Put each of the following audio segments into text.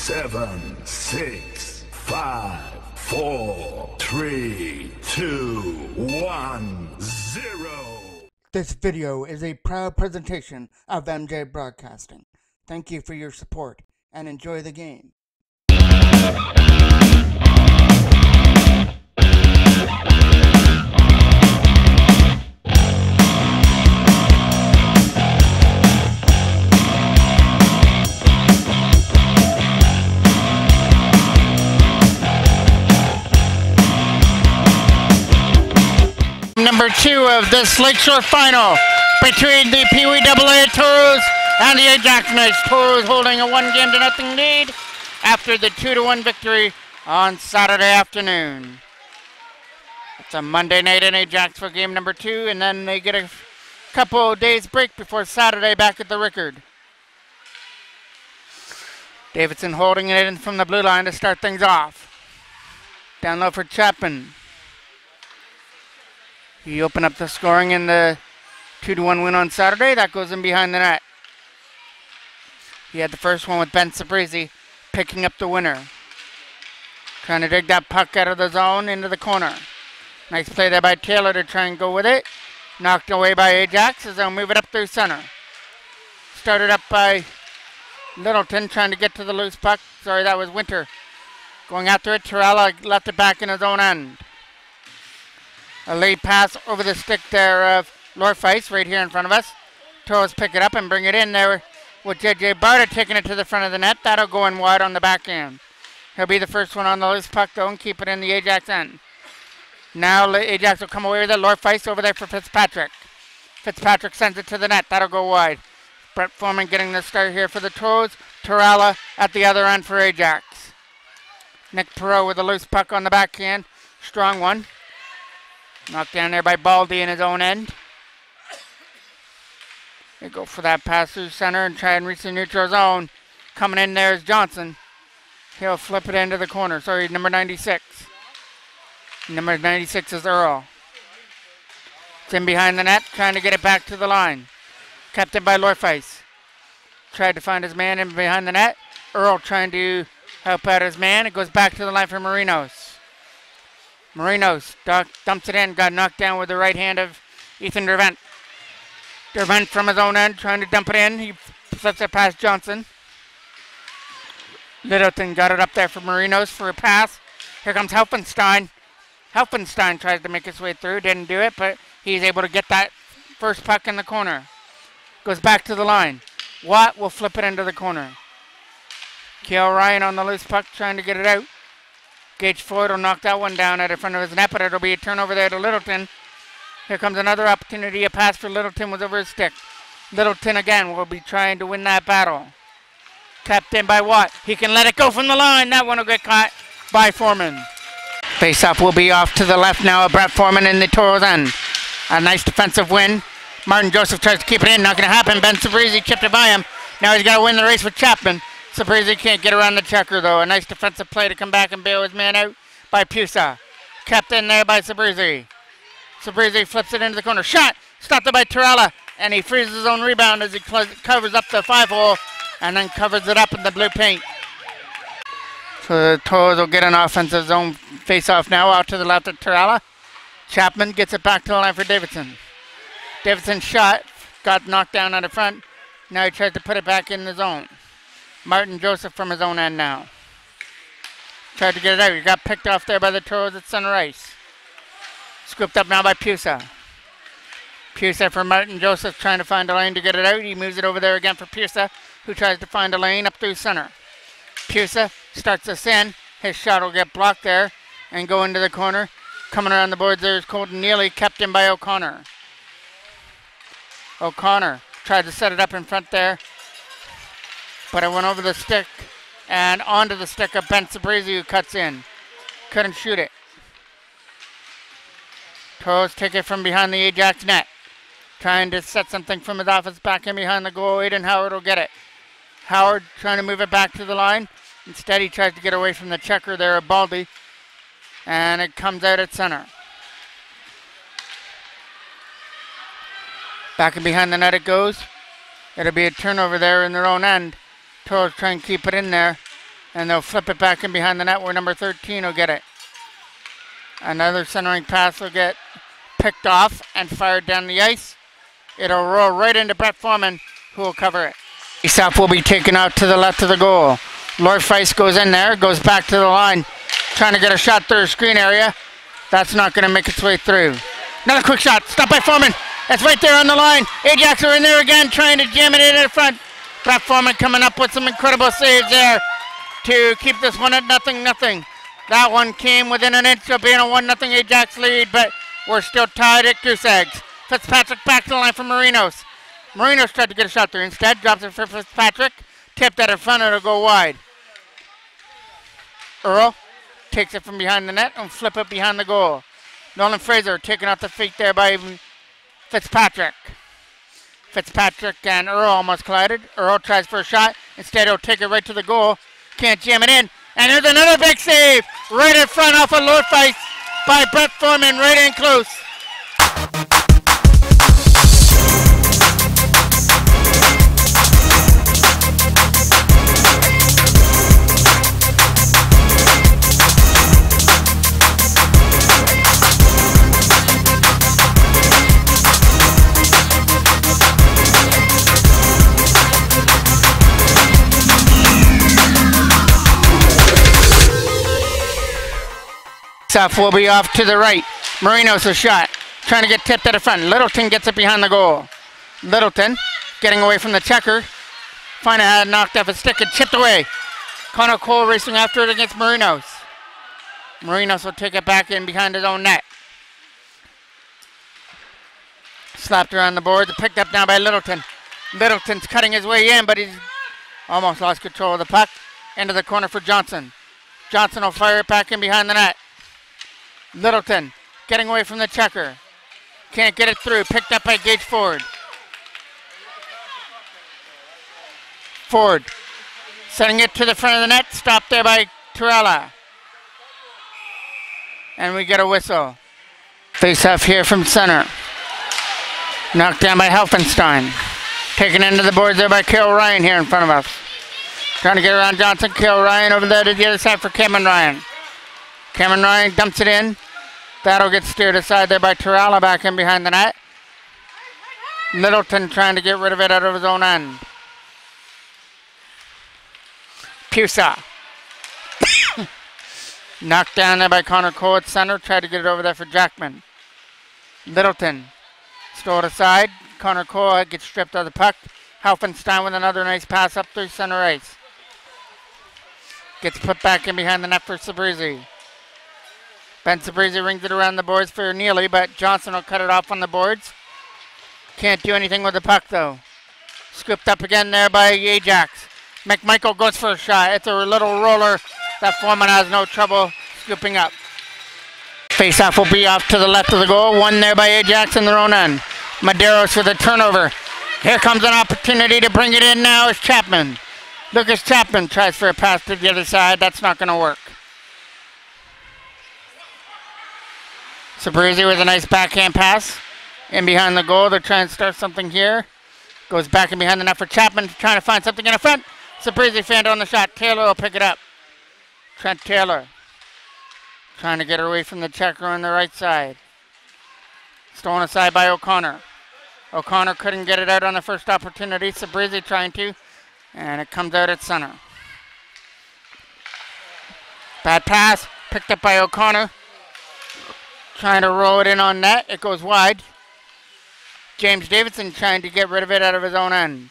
7, 6, 5, 4, 3, 2, 1, 0. This video is a proud presentation of MJ Broadcasting. Thank you for your support and enjoy the game. Number 2 of this LakeShore final between the Pee Wee AA Toros and the Ajax Knights. Toros holding a 1-0 lead after the 2-1 victory on Saturday afternoon. It's a Monday night in Ajax for game number 2, and then they get a couple days break before Saturday back at the Rickard. Davidson holding it in from the blue line to start things off. Down low for Chapman. He opened up the scoring in the 2-1 win on Saturday. That goes in behind the net. He had the first one with Ben Sabrizi picking up the winner. Trying to dig that puck out of the zone into the corner. Nice play there by Taylor to try and go with it. Knocked away by Ajax as they'll move it up through center. Started up by Littleton trying to get to the loose puck. Sorry, that was Winter. Going after it, Torella left it back in his own end. A late pass over the stick there of Lorfeis right here in front of us. Toros pick it up and bring it in there with J.J. Barta taking it to the front of the net. That'll go in wide on the backhand. He'll be the first one on the loose puck though and keep it in the Ajax end. Now Ajax will come away with it. Lorfeis over there for Fitzpatrick. Fitzpatrick sends it to the net. That'll go wide. Brett Foreman getting the start here for the Toros. Torella at the other end for Ajax. Nick Perot with a loose puck on the backhand. Strong one. Knocked down there by Baldy in his own end. They go for that pass through center and try and reach the neutral zone. Coming in there is Johnson. He'll flip it into the corner. Sorry, number 96. Number 96 is Earl. It's in behind the net, trying to get it back to the line. Kept in by Lorfeis. Tried to find his man in behind the net. Earl trying to help out his man. It goes back to the line for Marinos. Marinos dumps it in, got knocked down with the right hand of Ethan Dervent. Dervent from his own end, trying to dump it in. He flips it past Johnson. Littleton got it up there for Marinos for a pass. Here comes Helfenstein. Helfenstein tries to make his way through, didn't do it, but he's able to get that first puck in the corner. Goes back to the line. Watt will flip it into the corner. Kale Ryan on the loose puck, trying to get it out. Gage Floyd will knock that one down at the front of his net, but it'll be a turnover there to Littleton. Here comes another opportunity. A pass for Littleton was over his stick. Littleton again will be trying to win that battle. Kept in by Watt. He can let it go from the line. That one will get caught by Foreman. Face-off will be off to the left now of Brett Foreman in the Toros end. A nice defensive win. Martin Joseph tries to keep it in. Not going to happen. Ben Sabrizi chipped it by him. Now he's got to win the race with Chapman. Sabrizi can't get around the checker, though. A nice defensive play to come back and bail his man out by Pusa. Kept in there by Sabrizi. Sabrizi flips it into the corner. Shot! Stopped it by Torella. And he frees his own rebound as he covers up the 5-hole and then covers it up in the blue paint. So the Toros will get an offensive zone face-off now out to the left of Torella. Chapman gets it back to the line for Davidson. Davidson shot. Got knocked down on the front. Now he tries to put it back in the zone. Martin Joseph from his own end now. Tried to get it out. He got picked off there by the Toros at center ice. Scooped up now by Pusa. Pusa for Martin Joseph trying to find a lane to get it out. He moves it over there again for Pusa, who tries to find a lane up through center. Pusa starts us in. His shot will get blocked there and go into the corner. Coming around the boards there is Colton Neely, kept in by O'Connor. O'Connor tried to set it up in front there, but it went over the stick and onto the stick of Ben Sabrizi, who cuts in. Couldn't shoot it. Toros take it from behind the Ajax net. Trying to set something from his office back in behind the goal. Aiden Howard will get it. Howard trying to move it back to the line. Instead he tries to get away from the checker there of Baldy. And it comes out at center. Back and behind the net it goes. It'll be a turnover there in their own end. Toros try and keep it in there. And they'll flip it back in behind the net where number 13 will get it. Another centering pass will get picked off and fired down the ice. It'll roll right into Brett Foreman, who will cover it. Faceoff will be taken out to the left of the goal. Lord Feist goes in there, goes back to the line, trying to get a shot through the screen area. That's not going to make its way through. Another quick shot, stopped by Foreman. It's right there on the line. Ajax are in there again, trying to jam it in the front. Brett Foreman coming up with some incredible saves there to keep this one at 0-0. That one came within an inch of being a 1-0 Ajax lead, but we're still tied at goose eggs. Fitzpatrick back to the line for Marinos. Marinos tried to get a shot through. Instead, drops it for Fitzpatrick. Tipped that in front, it'll go wide. Earl takes it from behind the net and flip it behind the goal. Nolan Fraser taken off the feet there by Fitzpatrick. Fitzpatrick and Earl almost collided. Earl tries for a shot. Instead, he'll take it right to the goal. Can't jam it in. And there's another big save right in front off of Lord Feist by Brett Foreman, right in close. Faceoff will be off to the right. Marinos a shot, trying to get tipped at the front. Littleton gets it behind the goal. Littleton getting away from the checker. Finally had knocked off a stick and chipped away. Connor Cole racing after it against Marinos. Marinos will take it back in behind his own net. Slapped around the boards, picked up now by Littleton. Littleton's cutting his way in, but he's almost lost control of the puck. Into the corner for Johnson. Johnson will fire it back in behind the net. Littleton getting away from the checker. Can't get it through. Picked up by Gage Ford. Ford setting it to the front of the net. Stopped there by Torella. And we get a whistle. Face-off here from center. Knocked down by Helfenstein. Taken into the boards there by Carol Ryan here in front of us. Trying to get around Johnson. Carol Ryan over there to the other side for Cameron Ryan. Cameron Ryan dumps it in. That'll get steered aside there by Torella back in behind the net. Littleton trying to get rid of it out of his own end. Pusa. Knocked down there by Connor Cole at center. Tried to get it over there for Jackman. Littleton stole it aside. Connor Cole gets stripped of the puck. Helfenstein with another nice pass up through center ice. Gets put back in behind the net for Sabrizi. Ben Sabrizi rings it around the boards for Neely, but Johnson will cut it off on the boards. Can't do anything with the puck, though. Scooped up again there by Ajax. McMichael goes for a shot. It's a little roller that Foreman has no trouble scooping up. Face-off will be off to the left of the goal. One there by Ajax in their own end. Medeiros with a turnover. Here comes an opportunity to bring it in now is Chapman. Lucas Chapman tries for a pass to the other side. That's not going to work. Sabrizi with a nice backhand pass. In behind the goal. They're trying to start something here. Goes back in behind the net for Chapman. Trying to find something in the front. Sabrizi fanned on the shot. Taylor will pick it up. Trent Taylor. Trying to get away from the checker on the right side. Stolen aside by O'Connor. O'Connor couldn't get it out on the first opportunity. Sabrizi trying to. And it comes out at center. Bad pass. Picked up by O'Connor. Trying to roll it in on net. It goes wide. James Davidson trying to get rid of it out of his own end.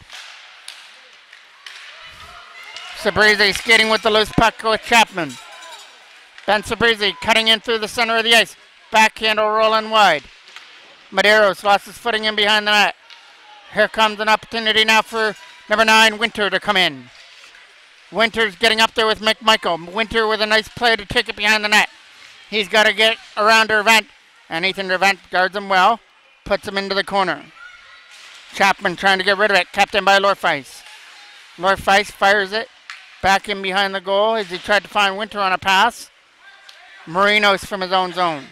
Sabrizi skating with the loose puck with Chapman. Ben Sabrizi cutting in through the center of the ice. Backhand will roll in wide. Medeiros lost his footing in behind the net. Here comes an opportunity now for number 9, Winter, to come in. Winter's getting up there with McMichael. Winter with a nice play to take it behind the net. He's got to get around Dervent, and Ethan Dervent guards him well, puts him into the corner. Chapman trying to get rid of it, captained by Lorfeis. Lorfeis fires it back in behind the goal as he tried to find Winter on a pass. Marinos from his own zone.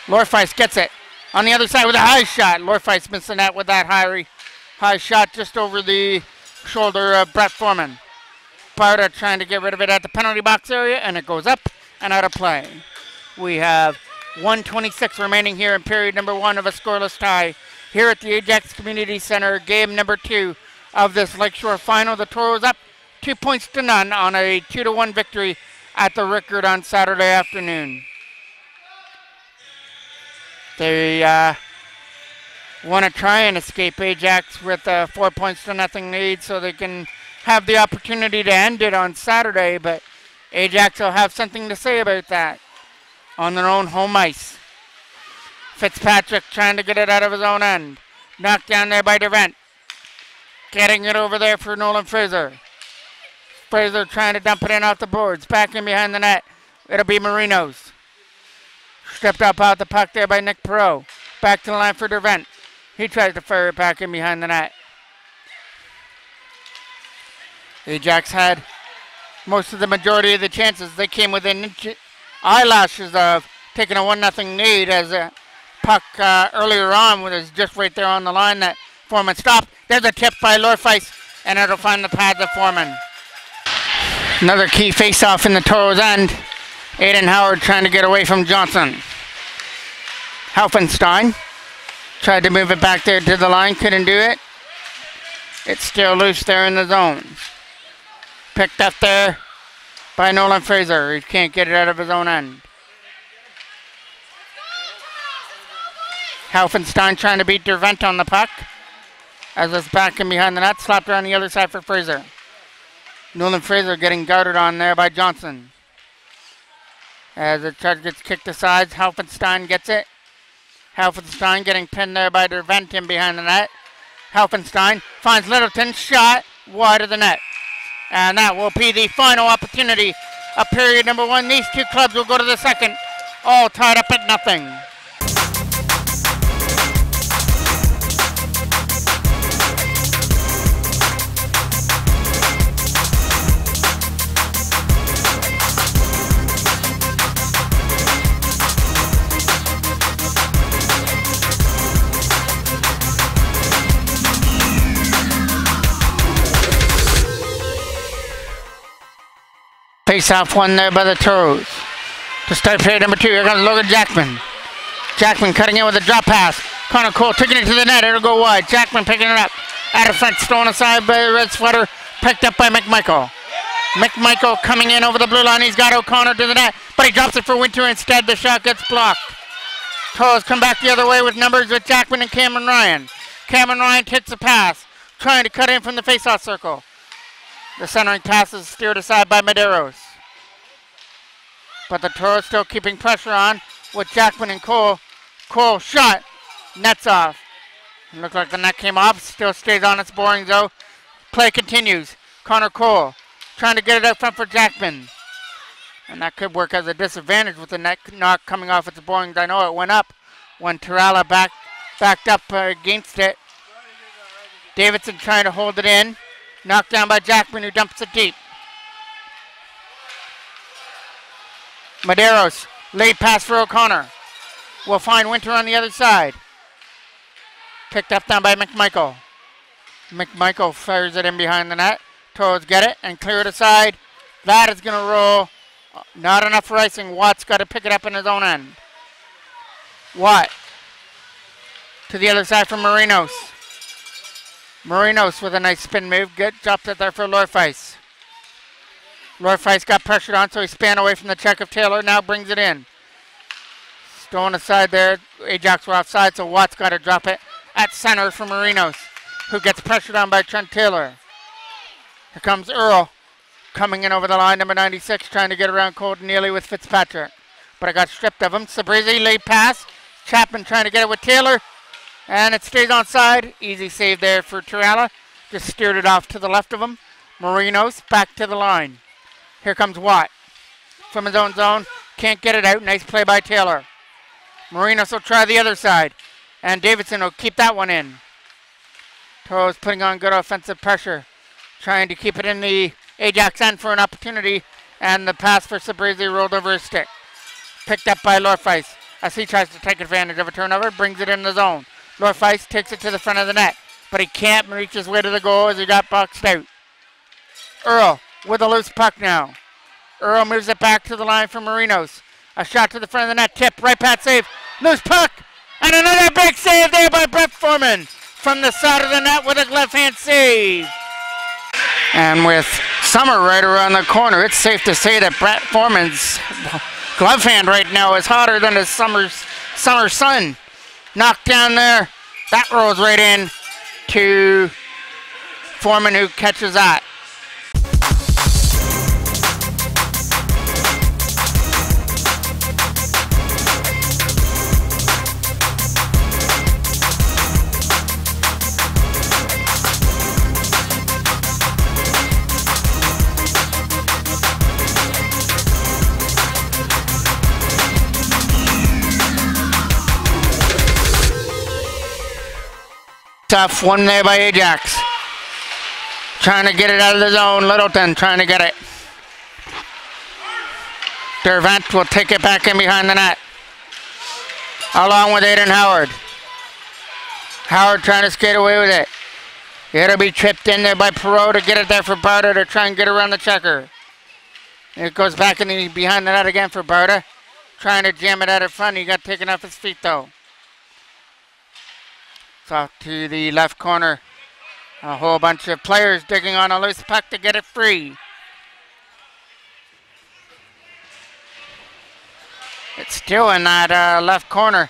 Lorfeis gets it on the other side with a high shot. Lorfeis missed the net with that high shot just over the shoulder of Brett Foreman. Barta trying to get rid of it at the penalty box area, and it goes up and out of play. We have 1:26 remaining here in period number 1 of a scoreless tie here at the Ajax Community Center, game number 2 of this Lakeshore final. The Toros up 2-0 on a 2-1 victory at the Rickard on Saturday afternoon. They want to try and escape Ajax with a 4-0 lead so they can have the opportunity to end it on Saturday, but Ajax will have something to say about that on their own home ice. Fitzpatrick trying to get it out of his own end. Knocked down there by DeVent. Getting it over there for Nolan Fraser. Fraser trying to dump it in off the boards. Back in behind the net. It'll be Marinos. Stepped up out the puck there by Nick Perot. Back to the line for DeVent. He tries to fire it back in behind the net. Ajax had most of the majority of the chances. They came within eyelashes of taking a 1-0 lead as a puck earlier on was just right there on the line that Foreman stopped. There's a tip by Lorfeis, and it'll find the pads of Foreman. Another key face-off in the Toros end. Aiden Howard trying to get away from Johnson. Helfenstein tried to move it back there to the line, couldn't do it. It's still loose there in the zone. Picked up there by Nolan Fraser. He can't get it out of his own end. Helfenstein trying to beat DeVent on the puck. As it's back in behind the net, slapped around the other side for Fraser. Nolan Fraser getting guarded on there by Johnson. As the charge gets kicked aside, Helfenstein gets it. Helfenstein getting pinned there by DeVent in behind the net. Helfenstein finds Littleton, shot wide of the net. And that will be the final opportunity of period number 1. These two clubs will go to the second, all tied up at 0. Face-off one there by the Toros. To start period number 2, here comes Logan Jackman. Jackman cutting in with a drop pass. Connor Cole taking it to the net. It'll go wide. Jackman picking it up. Out of front, stolen aside by the red sweater. Picked up by McMichael. McMichael coming in over the blue line. He's got O'Connor to the net, but he drops it for Winter instead. The shot gets blocked. Toros come back the other way with numbers with Jackman and Cameron Ryan. Cameron Ryan hits the pass, trying to cut in from the face-off circle. The centering pass is steered aside by Medeiros. But the Toros still keeping pressure on with Jackman and Cole. Cole shot. Nets off. Looked like the net came off. Still stays on its boring though. Play continues. Connor Cole trying to get it out front for Jackman. And that could work as a disadvantage with the net not coming off its boring. I know it went up when Terrella backed up against it. Davidson trying to hold it in. Knocked down by Jackman, who dumps it deep. Medeiros, late pass for O'Connor. Will find Winter on the other side. Picked up down by McMichael. McMichael fires it in behind the net. Toros get it and clear it aside. That is going to roll. Not enough for icing. Watt's got to pick it up in his own end. Watt to the other side for Marinos. Marinos with a nice spin move. Good. Dropped it there for Lorfeis. Lorfeis got pressured on, so he span away from the check of Taylor. Now brings it in. Stolen aside there. Ajax were offside, so Watt's got to drop it at center for Marinos, who gets pressured on by Trent Taylor. Here comes Earl coming in over the line, number 96, trying to get around Colton Neely with Fitzpatrick. But it got stripped of him. Sabrizi, late pass. Chapman trying to get it with Taylor. And it stays onside. Easy save there for Terrella. Just steered it off to the left of him. Marinos back to the line. Here comes Watt from his own zone. Can't get it out. Nice play by Taylor. Marinos will try the other side. And Davidson will keep that one in. Toros putting on good offensive pressure. Trying to keep it in the Ajax end for an opportunity. And the pass for Sabrizi rolled over his stick. Picked up by Lorfeis as he tries to take advantage of a turnover. Brings it in the zone. Lorfeis takes it to the front of the net. but he can't reach his way to the goal as he got boxed out. Earl with a loose puck now. Earl moves it back to the line for Marinos. A shot to the front of the net, tip, right pad save, loose puck, and another big save there by Brett Foreman from the side of the net with a left-hand save. And with Summer right around the corner, it's safe to say that Brett Foreman's glove hand right now is hotter than the summer sun. Knocked down there, that rolls right in to Foreman, who catches that. Tough one there by Ajax. Trying to get it out of the zone. Littleton trying to get it. Dervant will take it back in behind the net. Along with Aiden Howard. Howard trying to skate away with it. It'll be tripped in there by Perot to get it there for Barta to try and get around the checker. It goes back in behind the net again for Barta. Trying to jam it out in front. He got taken off his feet though. Off to the left corner. A whole bunch of players digging on a loose puck to get it free. It's still in that left corner.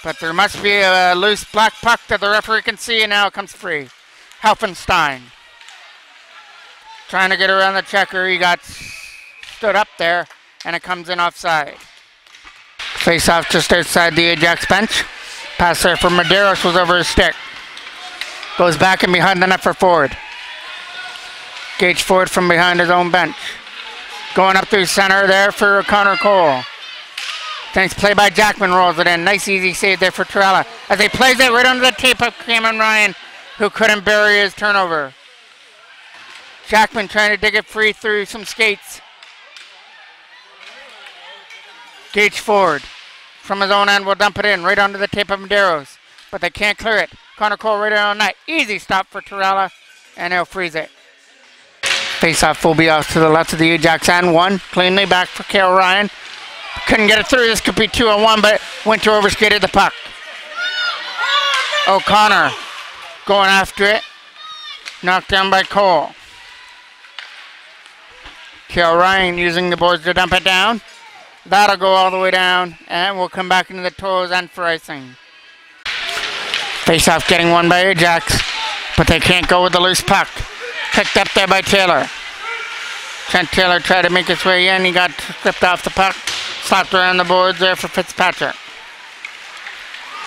But there must be a loose black puck that the referee can see, and now it comes free. Helfenstein. Trying to get around the checker. He got stood up there, and it comes in offside. Face off just outside the Ajax bench. Pass there for Medeiros was over his stick. Goes back and behind the net for Ford. Gage Ford from behind his own bench. Going up through center there for Connor Cole. Thanks play by Jackman, rolls it in. Nice easy save there for Torella as he plays it right under the tape of Cameron Ryan, who couldn't bury his turnover. Jackman trying to dig it free through some skates. Gage Ford from his own end will dump it in right under the tape of Medeiros, but they can't clear it. Connor Cole right on net. Easy stop for Torella, and he'll freeze it. Face-off will be off to the left of the Ajax end. One cleanly back for Cale Ryan. Couldn't get it through. This could be 2-on-1, but Winter overskated the puck. O'Connor going after it. Knocked down by Cole. Cale Ryan using the boards to dump it down. That'll go all the way down, and we'll come back into the Toros end for icing. Face-off getting won by Ajax, but they can't go with the loose puck. Picked up there by Taylor. Trent Taylor tried to make his way in. He got stripped off the puck. Slapped around the boards there for Fitzpatrick.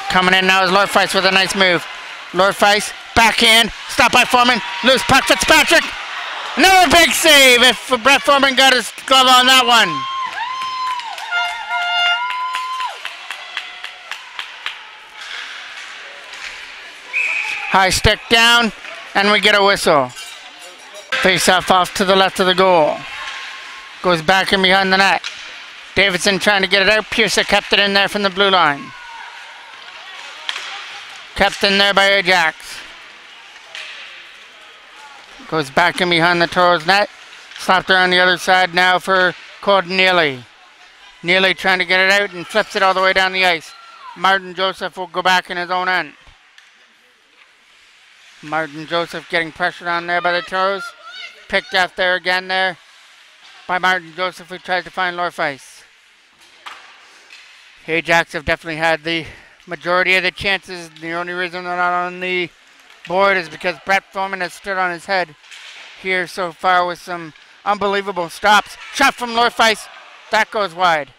Coming in now is Lorfeis with a nice move. Lorfeis, backhand, stopped by Foreman. Loose puck, Fitzpatrick. Another big save if Brett Foreman got his glove on that one. High stick down, and we get a whistle. Face-off off to the left of the goal. Goes back in behind the net. Davidson trying to get it out. Pierce kept it in there from the blue line. Kept in there by Ajax. Goes back in behind the Toros net. Slapped around the other side now for Colton Neely. Neely trying to get it out and flips it all the way down the ice. Martin Joseph will go back in his own end. Martin Joseph getting pressured on there by the Toros. Picked up there again there by Martin Joseph, who tries to find Lorfeis. Ajax have definitely had the majority of the chances. The only reason they're not on the board is because Brett Foreman has stood on his head here so far with some unbelievable stops. Shot from Lorfeis. That goes wide.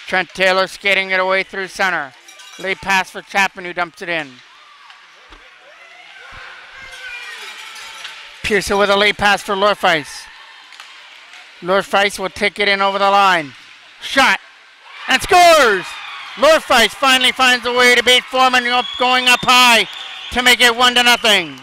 Trent Taylor skating it away through center. Late pass for Chapman, who dumps it in. Pearson with a late pass for Lorfeis. Lorfeis will take it in over the line. Shot. And scores! Lorfeis finally finds a way to beat Foreman going up high to make it 1-0.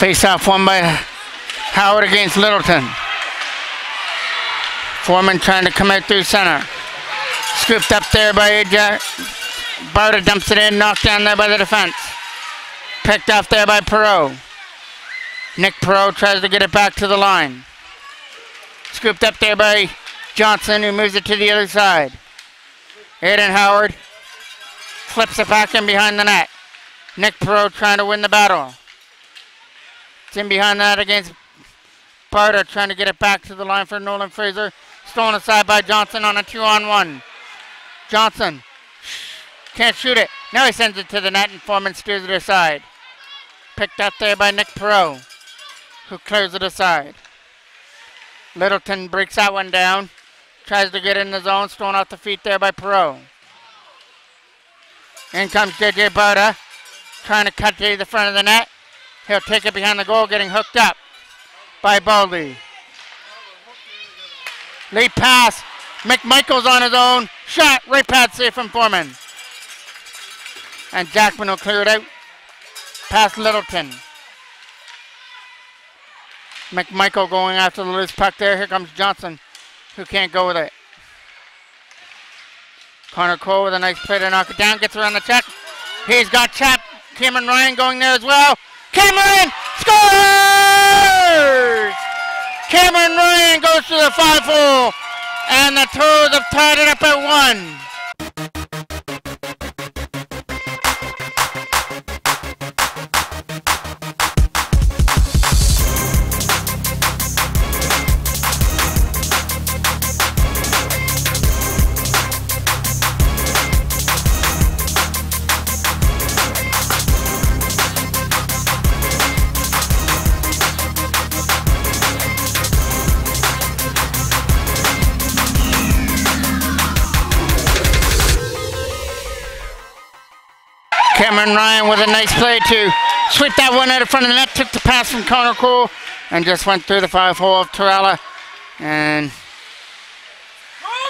Face off won by Howard against Littleton. Foreman trying to come out through center. Scooped up there by Ajax. Barta dumps it in, knocked down there by the defense. Picked off there by Perot. Nick Perot tries to get it back to the line. Scooped up there by Johnson, who moves it to the other side. Aiden Howard flips it back in behind the net. Nick Perot trying to win the battle. It's in behind that against Barta, trying to get it back to the line for Nolan Fraser. Stolen aside by Johnson on a 2-on-1. Johnson can't shoot it. Now he sends it to the net and Foreman steers it aside. Picked up there by Nick Perot, who clears it aside. Littleton breaks that one down. Tries to get in the zone. Stolen off the feet there by Perot. In comes JJ Barta, trying to cut to the front of the net. He'll take it behind the goal, getting hooked up by Baldy. Late pass. McMichael's on his own. Shot. Right pad save from Foreman. And Jackman will clear it out past Littleton. McMichael going after the loose puck there. Here comes Johnson, who can't go with it. Connor Cole with a nice play to knock it down. Gets around the check. He's got Chap. Cameron Ryan going there as well. Cameron scores! Cameron Ryan goes to the 5-hole. And the Toros have tied it up at 1. Cameron Ryan with a nice play to sweep that one out in front of the net. Took the pass from Connor Cole and just went through the 5-hole of Torella. And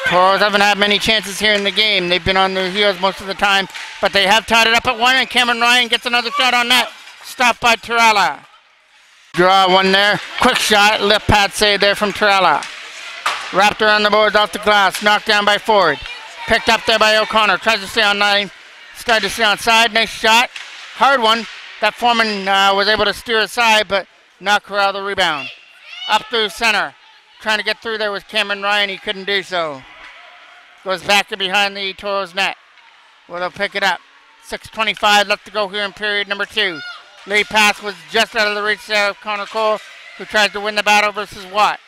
Toros haven't had many chances here in the game. They've been on their heels most of the time, but they have tied it up at 1, and Cameron Ryan gets another shot on net. Stopped by Torella. Draw one there. Quick shot. Left pad save there from Torella. Wrapped around the boards off the glass. Knocked down by Ford. Picked up there by O'Connor. Tries to stay on 9. Started to stay on side. Nice shot. Hard one. That Foreman was able to steer aside, but knock her out of the rebound. Up through center. Trying to get through there was Cameron Ryan. He couldn't do so. Goes back to behind the Toros net. Well, they'll pick it up. 6:25 left to go here in period number 2. Lead pass was just out of the reach there of Connor Cole, who tries to win the battle versus Watt.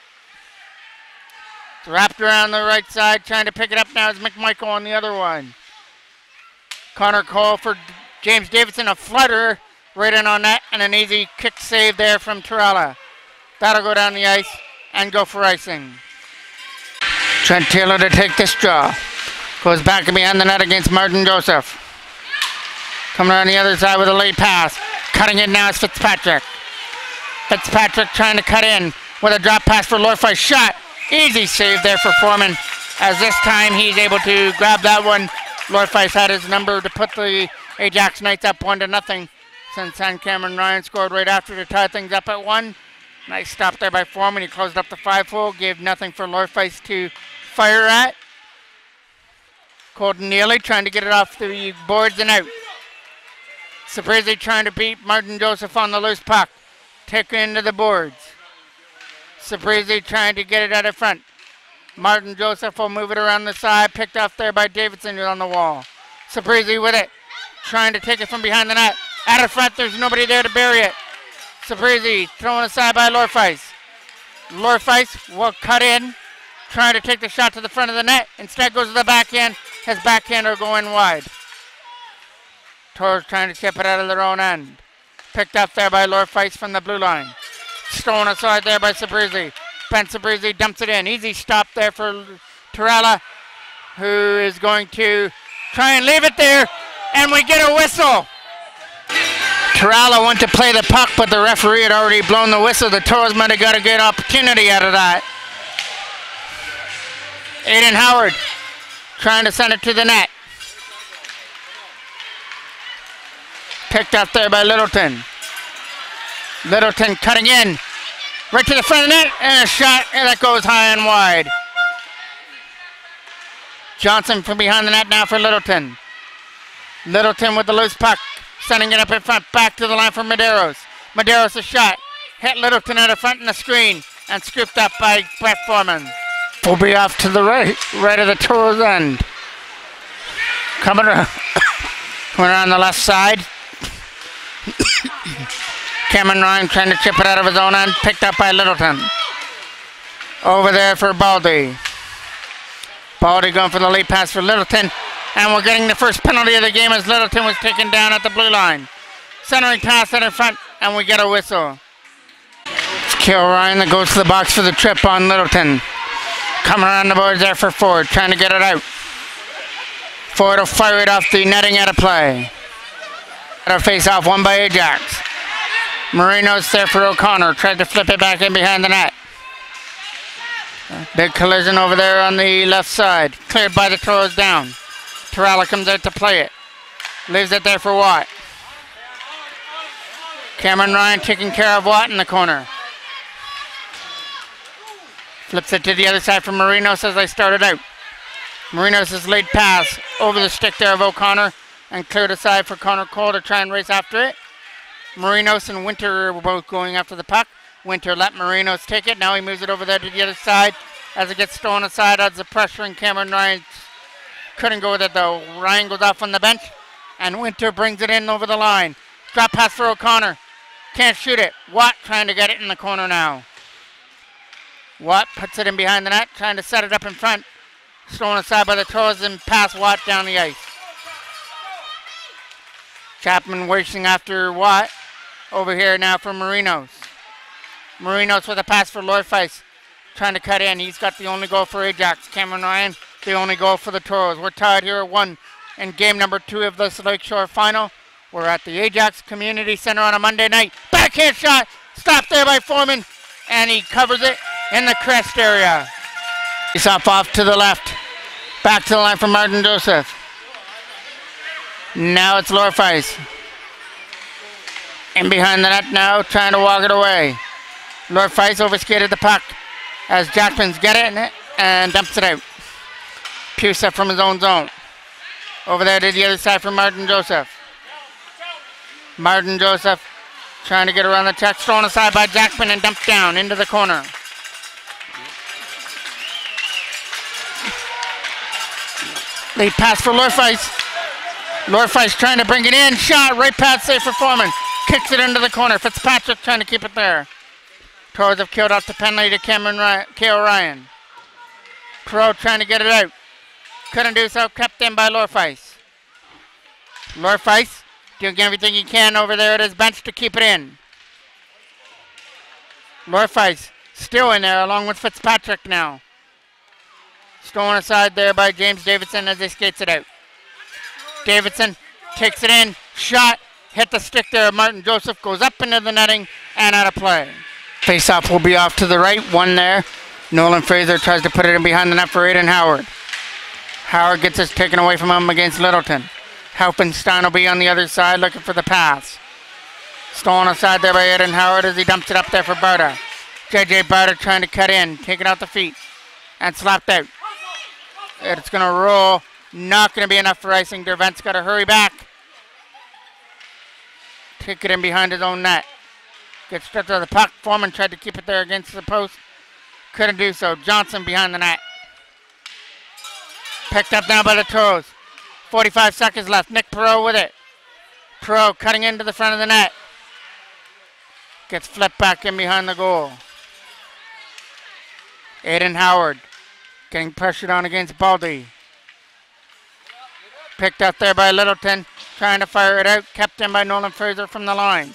It's wrapped around the right side. Trying to pick it up now is McMichael on the other one. Connor Cole for James Davidson, a flutter right in on that, and an easy kick save there from Torella. That'll go down the ice and go for icing. Trent Taylor to take this draw. Goes back to behind the net against Martin Joseph. Coming around the other side with a late pass. Cutting it now is Fitzpatrick. Fitzpatrick trying to cut in with a drop pass for Lorfai. Shot. Easy save there for Foreman, as this time he's able to grab that one. Lorfai's had his number to put the Ajax Knights up 1-0. Since then, Cameron Ryan scored right after to tie things up at 1. Nice stop there by Foreman. He closed up the 5-hole, gave nothing for Lorfai to fire at. Colton Neely trying to get it off the boards and out. Sabrizi trying to beat Martin Joseph on the loose puck. Taken into the boards. Sabrizi trying to get it out of front. Martin Joseph will move it around the side. Picked off there by Davidson on the wall. Sabrizi with it. Trying to take it from behind the net. Out of front, there's nobody there to bury it. Sabrizi thrown aside by Lorfais. Lorfais will cut in. Trying to take the shot to the front of the net. Instead goes to the backhand. His backhander going wide. Toros trying to chip it out of their own end. Picked up there by Lorfais from the blue line. Stolen aside there by Sabrizi. Ben Sabrizi dumps it in. Easy stop there for Torella, who is going to try and leave it there, and we get a whistle. Torella went to play the puck, but the referee had already blown the whistle. The Toros might have got a good opportunity out of that. Aiden Howard trying to send it to the net. Picked up there by Littleton. Littleton cutting in. Right to the front of the net, and a shot that goes high and wide. Johnson from behind the net now for Littleton. Littleton with the loose puck, sending it up in front, back to the line for Medeiros. Medeiros a shot, hit Littleton out of front in the screen, and scooped up by Brett Foreman. Will be off to the right of the Toros end. Coming around the left side. Cameron Ryan trying to chip it out of his own end, picked up by Littleton. Over there for Baldy. Baldy going for the late pass for Littleton, and we're getting the first penalty of the game as Littleton was taken down at the blue line. Centering pass out in front, and we get a whistle. It's Cale Ryan that goes to the box for the trip on Littleton. Coming around the boards there for Ford, trying to get it out. Ford will fire it off the netting out of play. A face-off won by Ajax. Marino's there for O'Connor, tried to flip it back in behind the net. Big collision over there on the left side, cleared by the Toros down. Torella comes out to play it. Leaves it there for Watt. Cameron Ryan taking care of Watt in the corner. Flips it to the other side for Marinos as they started out. Marinos' late pass over the stick there of O'Connor and cleared aside for Connor Cole to try and race after it. Marinos and Winter were both going after the puck. Winter let Marinos take it. Now he moves it over there to the other side as it gets thrown aside. Adds the pressure, and Cameron Ryan couldn't go with it though. Ryan goes off on the bench, and Winter brings it in over the line. Drop pass for O'Connor. Can't shoot it. Watt trying to get it in the corner now. Watt puts it in behind the net, trying to set it up in front. Stolen aside by the Toros and pass Watt down the ice. Chapman racing after Watt. Over here now for Marinos. Marinos with a pass for Lorfeis. Trying to cut in. He's got the only goal for Ajax. Cameron Ryan, the only goal for the Toros. We're tied here at 1 in game number 2 of this LakeShore final. We're at the Ajax Community Center on a Monday night. Backhand shot. Stopped there by Foreman. And he covers it in the crest area. He's off to the left. Back to the line for Martin Joseph. Now it's Lorfeis. In behind the net now, trying to walk it away. Lorfeis overskated the puck as Jackman's get it and dumps it out. Pusa from his own zone. Over there to the other side for Martin Joseph. Martin Joseph trying to get around the check, thrown aside by Jackman and dumped down into the corner. Late pass for Lorfeis. Lorfeis trying to bring it in. Shot, right pad save for Foreman. Kicks it into the corner. Fitzpatrick trying to keep it there. Toros have killed off the penalty to Cale Ryan. Crow trying to get it out. Couldn't do so. Kept in by Lorfeis. Lorfeis doing everything he can over there at his bench to keep it in. Lorfeis still in there along with Fitzpatrick now. Stolen aside there by James Davidson as he skates it out. Davidson takes it in. Shot. Hit the stick there. Martin Joseph goes up into the netting and out of play. Face-off will be off to the right. One there. Nolan Fraser tries to put it in behind the net for Aiden Howard. Howard gets this taken away from him against Littleton. Halpenstein will be on the other side looking for the pass. Stolen aside there by Aiden Howard as he dumps it up there for Barta. JJ Barta trying to cut in. Taking out the feet. And slapped out. It's going to roll. Not going to be enough for icing. Dervent's got to hurry back. Take it in behind his own net. Gets stripped of the puck. Foreman tried to keep it there against the post. Couldn't do so. Johnson behind the net. Picked up now by the Toros. 45 seconds left. Nick Perot with it. Perot cutting into the front of the net. Gets flipped back in behind the goal. Aiden Howard getting pressured on against Baldy. Picked up there by Littleton. Trying to fire it out. Kept in by Nolan Fraser from the line.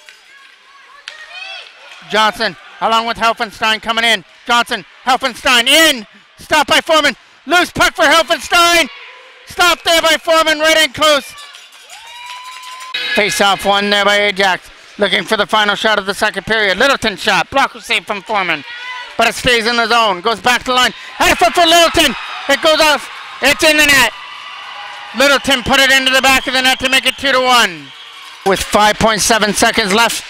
Johnson along with Helfenstein coming in. Johnson, Helfenstein in. Stopped by Foreman. Loose puck for Helfenstein. Stopped there by Foreman right in close. Face-off one there by Ajax. Looking for the final shot of the second period. Littleton shot. Blocker save from Foreman. But it stays in the zone. Goes back to the line. Head foot for Littleton. It goes off. It's in the net. Littleton put it into the back of the net to make it 2-1. With 5.7 seconds left,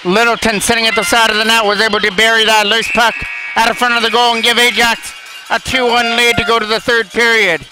Littleton sitting at the side of the net was able to bury that loose puck out of front of the goal and give Ajax a 2-1 lead to go to the third period.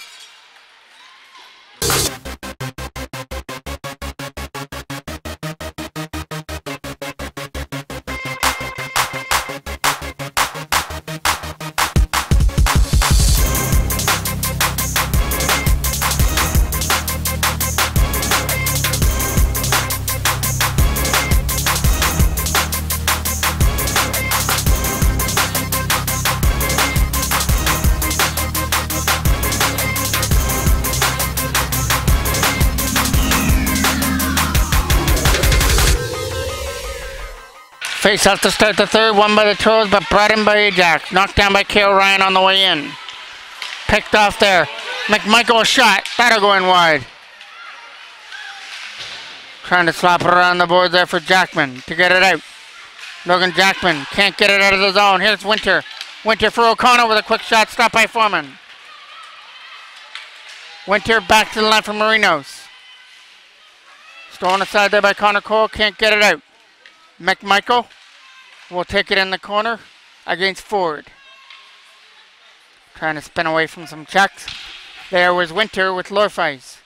Face off to start the third, won by the Toros, but brought in by Ajax. Knocked down by Kale Ryan on the way in. Picked off there. McMichael shot. That'll go in wide. Trying to slap it around the board there for Jackman to get it out. Logan Jackman can't get it out of the zone. Here's Winter. Winter for O'Connor with a quick shot. Stopped by Foreman. Winter back to the line for Marinos. Stolen aside there by Connor Cole. Can't get it out. McMichael will take it in the corner against Ford. Trying to spin away from some checks. There was Winter with Lorfice.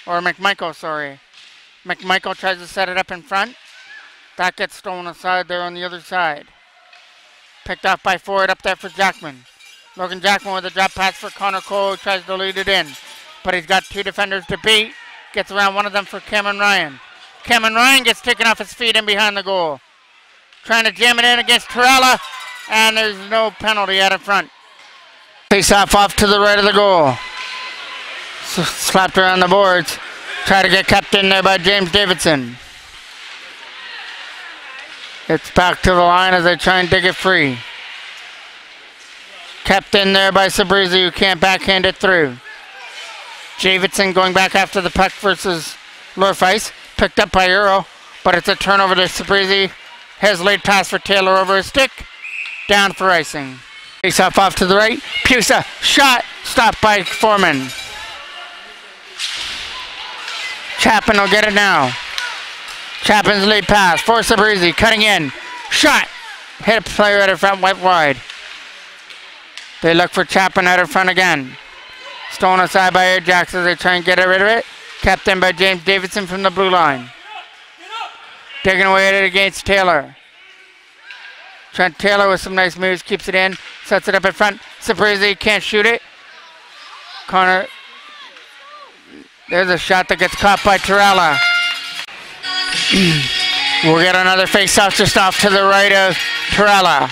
Or McMichael, sorry. McMichael tries to set it up in front. That gets stolen aside there on the other side. Picked up by Ford up there for Jackman. Logan Jackman with a drop pass for Connor Cole, who tries to lead it in. But he's got two defenders to beat. Gets around one of them for Cameron Ryan. Cameron Ryan gets taken off his feet and behind the goal. Trying to jam it in against Torella, and there's no penalty out in front. Face off to the right of the goal. Slapped around the boards. Try to get kept in there by James Davidson. It's back to the line as they try and dig it free. Kept in there by Sabrizi, who can't backhand it through. Davidson going back after the puck versus Lorfice. Picked up by Earl, but it's a turnover to Sabrizi. His late pass for Taylor over his stick. Down for icing. Face off to the right. Pusa, shot, stopped by Foreman. Chapin will get it now. Chapin's late pass for Sabrizi, cutting in. Shot, hit a player out of front, went wide. They look for Chapin out of front again. Stolen aside by Ajax as they try and get rid of it. Kept in by James Davidson from the blue line. Digging away at it against Taylor. Trent Taylor with some nice moves, keeps it in, sets it up in front. Sabrizi can't shoot it. Connor, there's a shot that gets caught by Torella. We'll get another face-off just off to the right of Torella.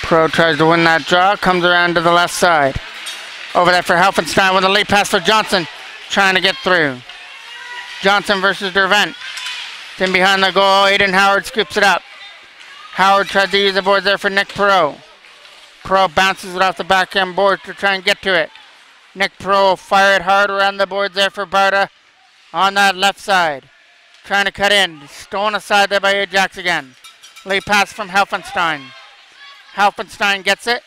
Pro tries to win that draw, comes around to the left side. Over there for Helfenstein with a late pass for Johnson, trying to get through. Johnson versus Dervent. Then behind the goal, Aiden Howard scoops it up. Howard tried to use the board there for Nick Perot. Perot bounces it off the backhand board to try and get to it. Nick Perot fired hard around the board there for Barta on that left side. Trying to cut in. Stolen aside there by Ajax again. Late pass from Helfenstein. Helfenstein gets it.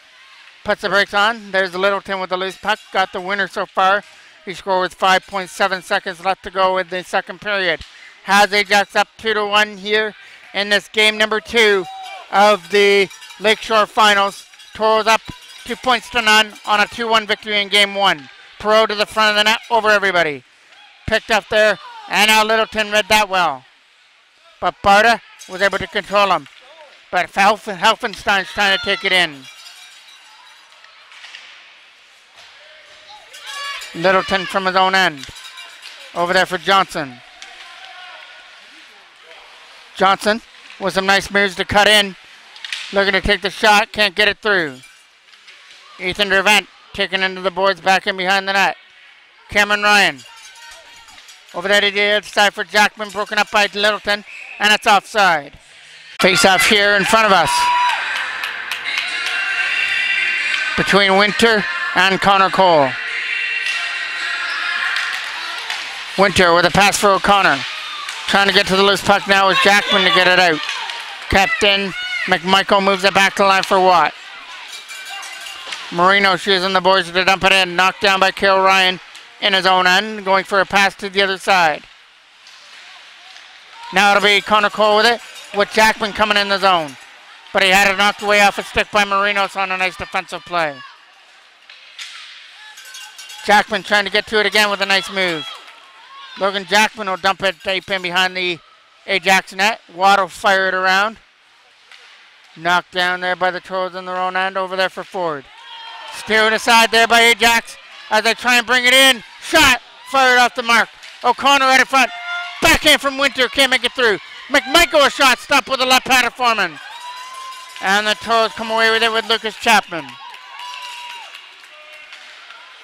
Puts the brakes on. There's Littleton with the loose puck. Got the winner so far. He scored with 5.7 seconds left to go in the second period. Has Ajax up 2-1 here in this game number 2 of the Lakeshore Finals. Toros up 2-0 on a 2-1 victory in game 1. Perot to the front of the net over everybody. Picked up there, and now Littleton read that well. But Barta was able to control him. But Helfenstein's trying to take it in. Littleton from his own end. Over there for Johnson. Johnson with some nice moves to cut in. Looking to take the shot, can't get it through. Ethan Dervent taken into the boards back in behind the net. Cameron Ryan. Over there to the other side for Jackman, broken up by Littleton, and it's offside. Face off here in front of us. Between Winter and Connor Cole. Winter with a pass for O'Connor. Trying to get to the loose puck now is Jackman to get it out. Captain McMichael moves it back to the line for Watt. Marino using the boards to dump it in. Knocked down by Kale Ryan. in his own end, going for a pass to the other side. Now it'll be Connor Cole with it, with Jackman coming in the zone. But he had it knocked away off a stick by Marinos on a nice defensive play. Jackman trying to get to it again with a nice move. Logan Jackman will dump it deep in behind the Ajax net. Watt will fire it around. Knocked down there by the Toros in their own end. Over there for Ford. Steered aside there by Ajax as they try and bring it in. Shot. Fired off the mark. O'Connor right in front. Backhand from Winter. Can't make it through. McMichael a shot. Stopped with a left pad of Foreman. And the Toros come away with it with Lucas Chapman.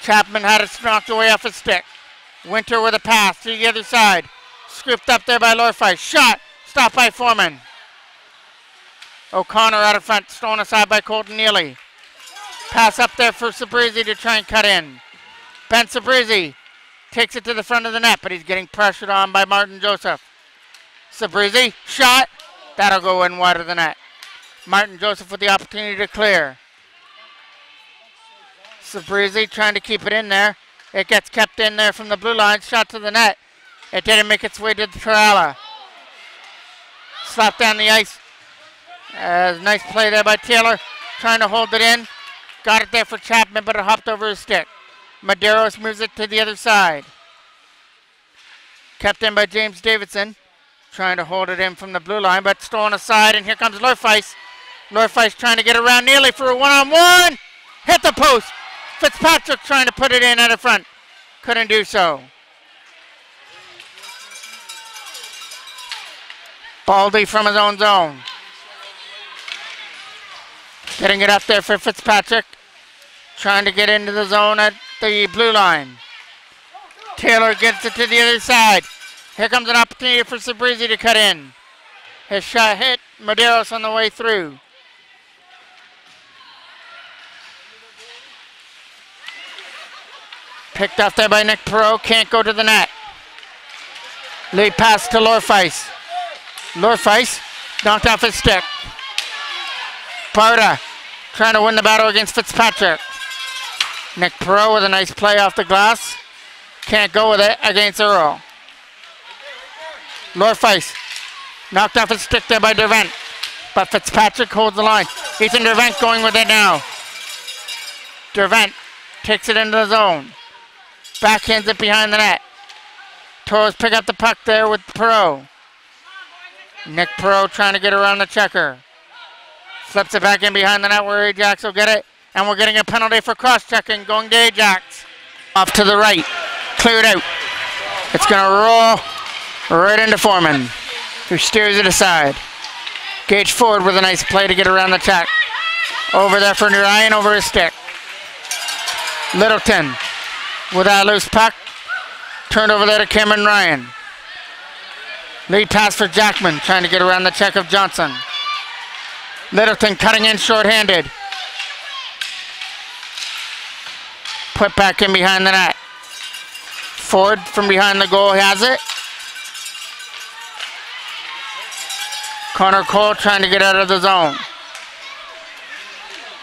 Chapman had it knocked away off his stick. Winter with a pass to the other side. Scooped up there by Lorfai. Shot. Stopped by Foreman. O'Connor out of front. Stolen aside by Colton Neely. Pass up there for Sabrizi to try and cut in. Ben Sabrizi takes it to the front of the net, but he's getting pressured on by Martin Joseph. Sabrizi. Shot. That'll go in wide of the net. Martin Joseph with the opportunity to clear. Sabrizi trying to keep it in there. It gets kept in there from the blue line. Shot to the net. It didn't make its way to Torala. Slapped down the ice. Nice play there by Taylor. Trying to hold it in. Got it there for Chapman, but it hopped over his stick. Medeiros moves it to the other side. Kept in by James Davidson. Trying to hold it in from the blue line, but stolen aside, and here comes Lorfeis. Lorfeis trying to get around Neely for a one-on-one. Hit the post. Fitzpatrick trying to put it in at the front. Couldn't do so. Baldy from his own zone. Getting it up there for Fitzpatrick. Trying to get into the zone at the blue line. Taylor gets it to the other side. Here comes an opportunity for Sabrizi to cut in. His shot hit Medeiros on the way through. Picked up there by Nick Perot. Can't go to the net. Lead pass to Lorfeis. Lorfeis knocked off his stick. Parda trying to win the battle against Fitzpatrick. Nick Perot with a nice play off the glass. Can't go with it against Earl. Lorfeis knocked off his stick there by Dervent. But Fitzpatrick holds the line. Ethan Dervent going with it now. Dervent takes it into the zone. Backhands it behind the net. Toros pick up the puck there with Perot. Nick Perot trying to get around the checker. Flips it back in behind the net where Ajax will get it. And we're getting a penalty for cross-checking going to Ajax. Off to the right. Cleared out. It's going to roll right into Foreman, who steers it aside. Gage Ford with a nice play to get around the check. Over there for Ryan over his stick. Littleton with that loose puck. Turned over there to Cameron Ryan. Lead pass for Jackman, trying to get around the check of Johnson. Littleton cutting in short-handed. Put back in behind the net. Ford from behind the goal has it. Connor Cole trying to get out of the zone.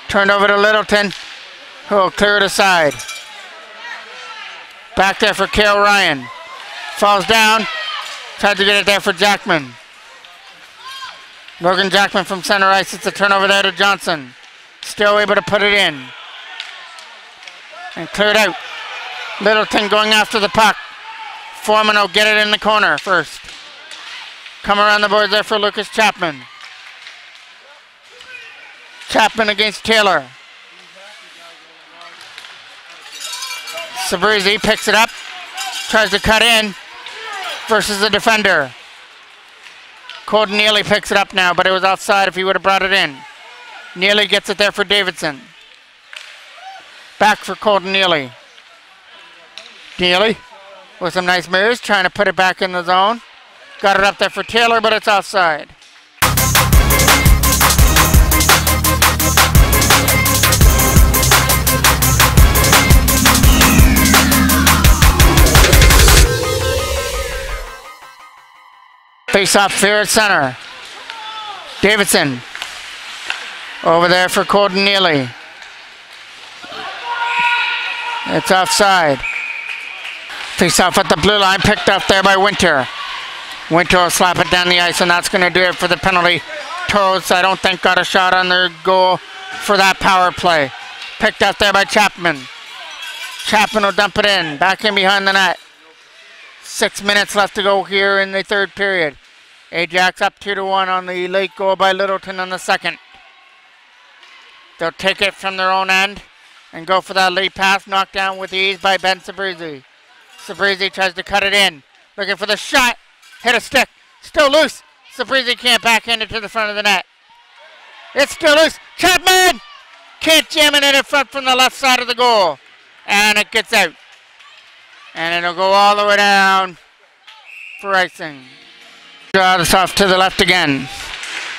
Turned over to Littleton, who will clear it aside. Back there for Cale Ryan. Falls down. Tried to get it there for Jackman. Logan Jackman from center ice. It's a turnover there to Johnson. Still able to put it in. And cleared out. Littleton going after the puck. Foreman will get it in the corner first. Come around the boards there for Lucas Chapman. Chapman against Taylor. Sabrizi picks it up. Tries to cut in versus the defender. Colton Neely picks it up now, but it was outside if he would have brought it in. Neely gets it there for Davidson. Back for Colton Neely. Neely with some nice moves, trying to put it back in the zone. Got it up there for Taylor, but it's offside. Face off fair at center. Davidson over there for Colton Neely. It's offside. Face off at the blue line, picked up there by Winter. Winter will slap it down the ice, and that's going to do it for the penalty. Toros, I don't think, got a shot on their goal for that power play. Picked up there by Chapman. Chapman will dump it in, back in behind the net. 6 minutes left to go here in the third period. Ajax up 2-1 on the late goal by Littleton on the second. They'll take it from their own end and go for that late pass, knocked down with ease by Ben Sabrizi. Sabrizi tries to cut it in, looking for the shot, hit a stick, still loose. Sabrizi can't backhand it to the front of the net. It's still loose. Chapman can't jam it in front from the left side of the goal, and it gets out. And it'll go all the way down for icing. Draw this off to the left again.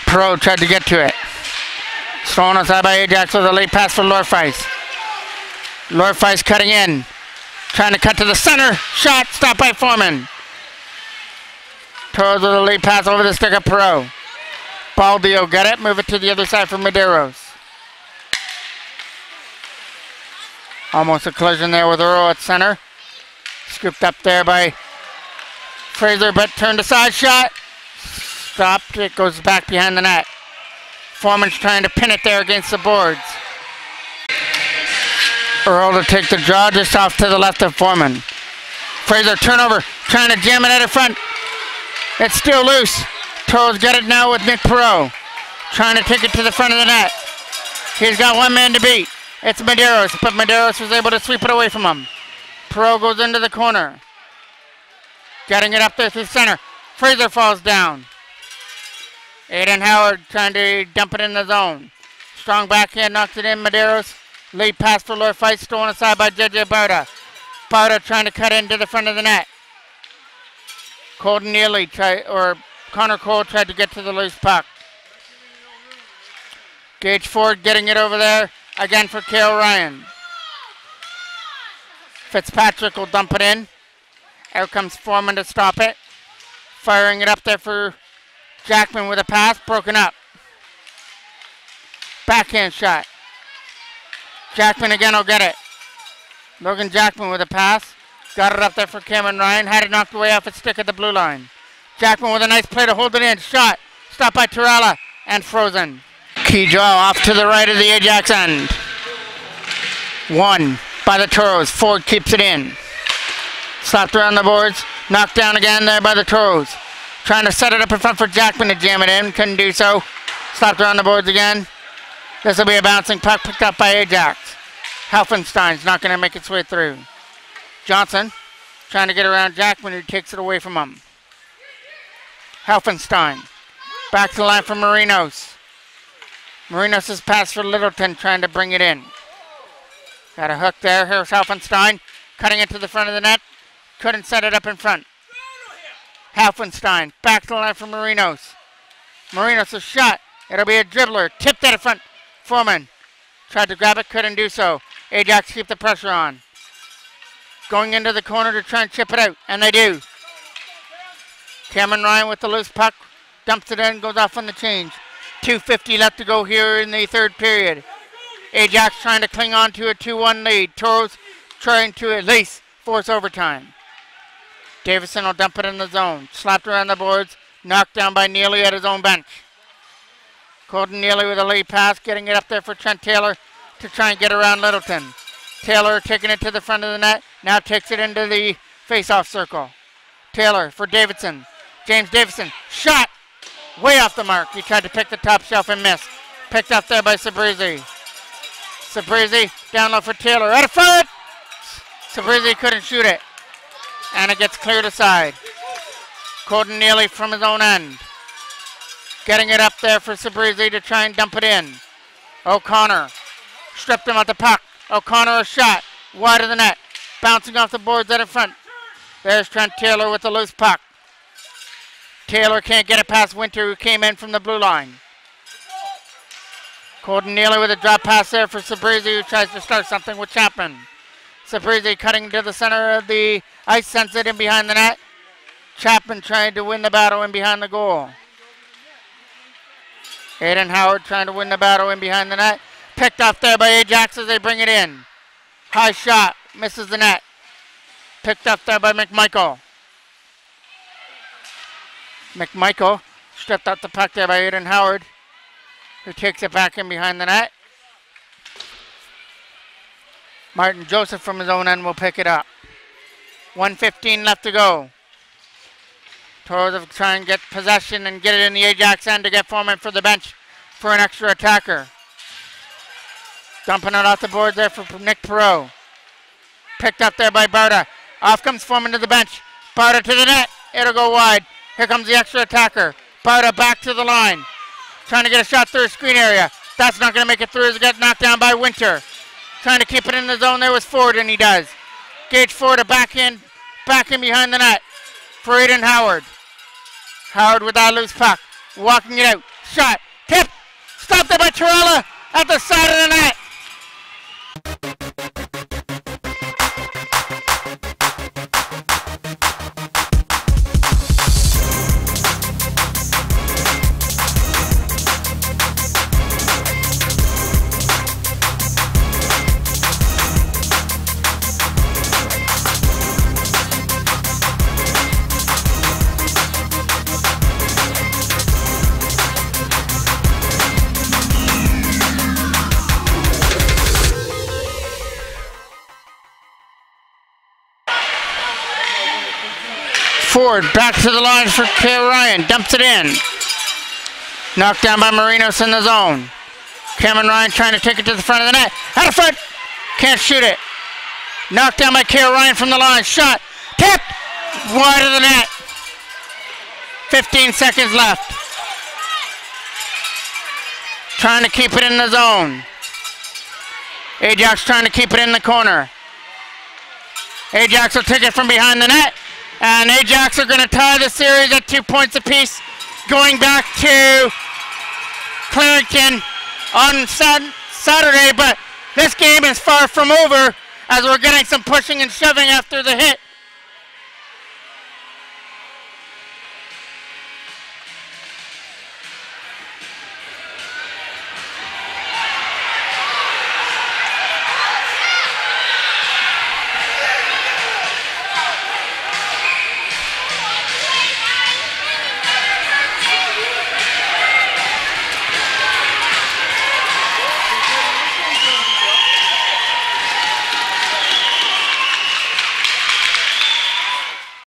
Perot tried to get to it. Thrown aside by Ajax with a late pass for Lorfeis. Lorfeis cutting in. Trying to cut to the center. Shot stopped by Foreman. Toros with a late pass over the stick of Perot. Baldi will get it. Move it to the other side for Medeiros. Almost a collision there with Earl at center. Scooped up there by Fraser, but turned aside. Shot. Stopped. It goes back behind the net. Foreman's trying to pin it there against the boards. Earl to take the draw just off to the left of Foreman. Fraser turnover, trying to jam it out in front. It's still loose. Toros got it now with Nick Perot. Trying to take it to the front of the net. He's got one man to beat. It's Medeiros, but Medeiros was able to sweep it away from him. Perot goes into the corner. Getting it up there through center. Fraser falls down. Aiden Howard trying to dump it in the zone. Strong backhand knocks it in. Medeiros. Late pass for Lorfeis, stolen aside by JJ Bauta. Bauta trying to cut into the front of the net. Colton Neely Connor Cole tried to get to the loose puck. Gage Ford getting it over there again for Cale Ryan. Fitzpatrick will dump it in. Out comes Foreman to stop it. Firing it up there for Jackman with a pass, broken up. Backhand shot. Jackman again will get it. Logan Jackman with a pass. Got it up there for Cameron Ryan. Had it knocked away off its stick at the blue line. Jackman with a nice play to hold it in. Shot. Stopped by Torella and frozen. Key draw off to the right of the Ajax end. One by the Toros. Ford keeps it in. Slapped around the boards. Knocked down again there by the Toros. Trying to set it up in front for Jackman to jam it in. Couldn't do so. Slapped around the boards again. This will be a bouncing puck picked up by Ajax. Helfenstein's not going to make its way through. Johnson trying to get around Jackman, who takes it away from him. Helfenstein back to the line for Marinos. Marinos' pass for Littleton, trying to bring it in. Got a hook there. Here's Helfenstein cutting it to the front of the net. Couldn't set it up in front. Helfenstein back to the line for Marinos. Marinos' shot. It'll be a dribbler. Tipped out in front. Foreman tried to grab it, couldn't do so. Ajax keep the pressure on. Going into the corner to try and chip it out, and they do. Cameron Ryan with the loose puck. Dumps it in, goes off on the change. 2:50 left to go here in the third period. Ajax trying to cling on to a 2-1 lead. Toros trying to at least force overtime. Davison will dump it in the zone. Slapped around the boards. Knocked down by Neely at his own bench. Colton Neely with a lead pass, getting it up there for Trent Taylor to try and get around Littleton. Taylor taking it to the front of the net. Now takes it into the face-off circle. Taylor for Davidson. James Davidson. Shot! Way off the mark. He tried to pick the top shelf and missed. Picked up there by Sabrizi. Sabrizi down low for Taylor. Out of front! Sabrizi couldn't shoot it. And it gets cleared aside. Colton Neely from his own end. Getting it up there for Sabrizi to try and dump it in. O'Connor stripped him at the puck. O'Connor a shot. Wide of the net. Bouncing off the boards out in front. There's Trent Taylor with the loose puck. Taylor can't get it past Winter, who came in from the blue line. Colton Neely with a drop pass there for Sabrizi, who tries to start something with Chapman. Sabrizi cutting to the center of the ice, sends it in behind the net. Chapman trying to win the battle in behind the goal. Aiden Howard trying to win the battle in behind the net. Picked off there by Ajax as they bring it in. High shot, misses the net. Picked up there by McMichael. McMichael stripped out the puck there by Aiden Howard, who takes it back in behind the net. Martin Joseph from his own end will pick it up. 1:15 left to go. Toros will try and get possession and get it in the Ajax end to get Foreman for the bench for an extra attacker. Dumping it off the board there for Nick Perot. Picked up there by Barta. Off comes Foreman to the bench. Barta to the net. It'll go wide. Here comes the extra attacker. Barta back to the line. Trying to get a shot through the screen area. That's not going to make it through as it gets knocked down by Winter. Trying to keep it in the zone there was Ford, and he does. Gage Ford back in behind the net for Aiden Howard. Howard with that loose puck. Walking it out. Shot. Tip. Stopped there by Torella at the side of the net. Ford back to the line for K. Ryan. Dumps it in. Knocked down by Marinos in the zone. Cameron Ryan trying to take it to the front of the net. Out of front. Can't shoot it. Knocked down by K. Ryan from the line. Shot. Tipped. Wide of the net. 15 seconds left. Trying to keep it in the zone. Ajax trying to keep it in the corner. Ajax will take it from behind the net. And Ajax are going to tie the series at 2 points apiece, going back to Clarington on Saturday. But this game is far from over as we're getting some pushing and shoving after the hit